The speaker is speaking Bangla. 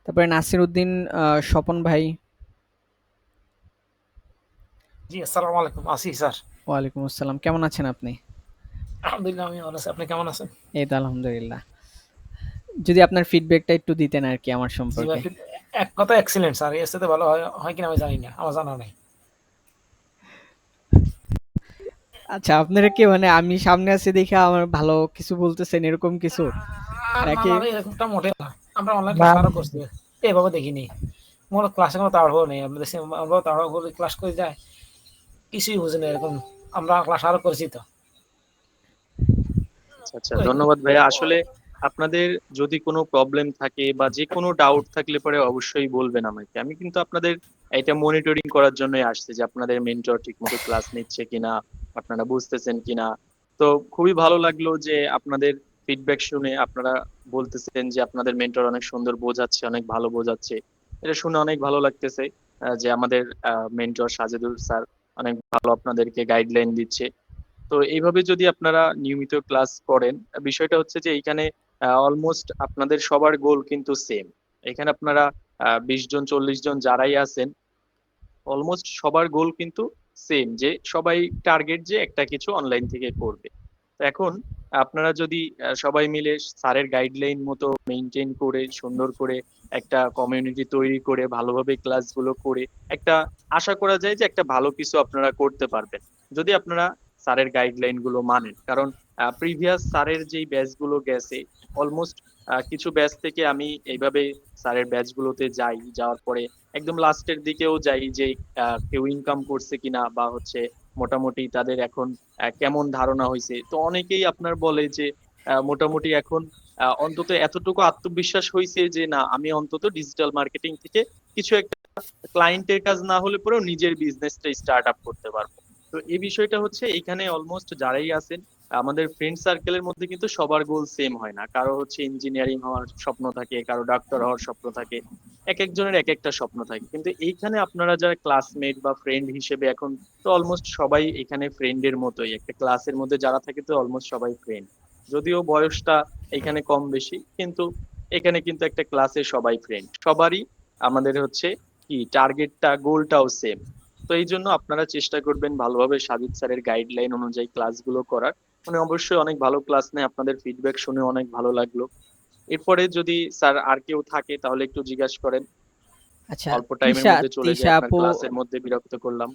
তারপরে নাসিরউদ্দিন, স্বপন ভাই। জি, আসসালামু আলাইকুম। আছি স্যার। ওয়ালাইকুম আসসালাম, কেমন আছেন আপনি? আলহামদুলিল্লাহ আমি ভালো আছি। আপনি কেমন আছেন? এই তো আলহামদুলিল্লাহ। যদি আপনার ফিডব্যাকটা একটু দিতেন আর কি আমার জি ভাই, সম্পর্কে। এক কথায় এক্সিলেন্ট স্যার। এর সাথে ভালো হয় কিনা আমি জানি না। আমার জানা নাই। আচ্ছা, আপনারা কি মানে আমি সামনে আছি দেখে আমার ভালো কিছু বলতেছেন এরকম কিছু না, নাকি? না, এরকমটা মোটেও না। আমরা অনলাইন ক্লাস আরো করছি। এভাবে দেখিনি। মনে ক্লাসে কোনো তাড়াহুড়ো নেই। আমরা দেশে আমরা তাড়াহুড়ো করে ক্লাস করে যাই। কিছুই বুঝি না এরকম। আমরা ক্লাস আরো করেছি তো। আচ্ছা আচ্ছা, ওই ধন্যবাদ ভাইয়া। আসলে আপনাদের যদি কোনো প্রবলেম থাকে বা যে কোনো ডাউট থাকলে পরে অবশ্যই বলবেন আমাকে। আমি কিন্তু আপনাদের এটা মনিটরিং করার জন্যই আসছি যে আপনাদের মেন্টর ঠিক মতো ক্লাস নিচ্ছে কিনা, আপনারা বুঝতেছেন কিনা। তো খুবই ভালো লাগলো যে আপনাদের ফিডব্যাক শুনে আপনারা বলতেছেন যে আপনাদের মেন্টর অনেক সুন্দর বোঝাচ্ছে, অনেক ভালো বোঝাচ্ছে। এটা শুনে অনেক ভালো লাগতেছে যে আমাদের মেন্টর সাজেদুল স্যার অনেক ভালো আপনাদেরকে গাইডলাইন দিচ্ছে। তো এইভাবে যদি আপনারা নিয়মিত ক্লাস করেন, বিষয়টা হচ্ছে যে এইখানে অলমোস্ট আপনাদের সবার গোল কিন্তু সেম। এখানে আপনারা 20 জন 40 জন যারাই আছেন, অলমোস্ট সবার গোল কিন্তু সেম, যে সবাই টার্গেট যে একটা কিছু অনলাইন থেকে করবে। তো এখন আপনারা যদি সবাই মিলে স্যারের গাইডলাইন মতো মেনটেন করে সুন্দর করে একটা কমিউনিটি তৈরি করে ভালোভাবে ক্লাসগুলো করে একটা আশা করা যায় যে একটা ভালো কিছু আপনারা করতে পারবেন, যদি আপনারা স্যারের গাইডলাইন গুলো মানেন। কারণ প্রিভিয়াস স্যারের যেই ব্যাচ গুলো গেছে, অলমোস্ট কিছু ব্যাচ থেকে আমি এইভাবে স্যারের ব্যাচ গুলোতে যাই, যাওয়ার পরে একদম লাস্টের দিকেও যাই যে কেউ ইনকাম করছে কিনা বা হচ্ছে মোটামুটি তাদের এখন কেমন ধারণা হয়েছে। তো অনেকেই আপনার বলে যে মোটামুটি এখন অন্তত এতটুকু আত্মবিশ্বাস হয়েছে যে না, আমি অন্তত ডিজিটাল মার্কেটিং থেকে কিছু একটা ক্লায়েন্টের কাজ না হলে পরেও নিজের বিজনেসটা স্টার্ট আপ করতে পারবো। তো এই বিষয়টা হচ্ছে এইখানে অলমোস্ট যারাই আছেন আমাদের ফ্রেন্ড সার্কেলের মধ্যে কিন্তু সবার গোল সেম হয় না। কারো হচ্ছে ইঞ্জিনিয়ারিং হওয়ার স্বপ্ন থাকে, কারো ডাক্তার হওয়ার স্বপ্ন থাকে, এক একজনের এক একটা স্বপ্ন থাকে। কিন্তু এইখানে আপনারা যারা ক্লাসমেট বা ফ্রেন্ড হিসেবে এখন, তো অলমোস্ট সবাই এখানে ফ্রেন্ডের মতোই, একটা ক্লাসের মধ্যে যারা থাকে তো অলমোস্ট সবাই ফ্রেন্ড। যদিও বয়সটা এখানে কম বেশি, কিন্তু এখানে কিন্তু একটা ক্লাসে সবাই ফ্রেন্ড, সবারই আমাদের হচ্ছে কি টার্গেটটা গোলটাও সেম। তো এই জন্য আপনারা চেষ্টা করবেন ভালোভাবে সাজিদ স্যারের গাইডলাইন অনুযায়ী ক্লাসগুলো করার। মানে অবশ্যই অনেক ভালো ক্লাস নেয়, আপনাদের ফিডব্যাক শুনে অনেক ভালো লাগলো। এরপরে যদি স্যার আর কেউ থাকে তাহলে একটু জিজ্ঞাসা করেন। আচ্ছা, অল্প টাইমের তিশা মধ্যে চলে যাই, তিশা আপনার আপু, ক্লাসের মধ্যে বিরক্ত করলাম।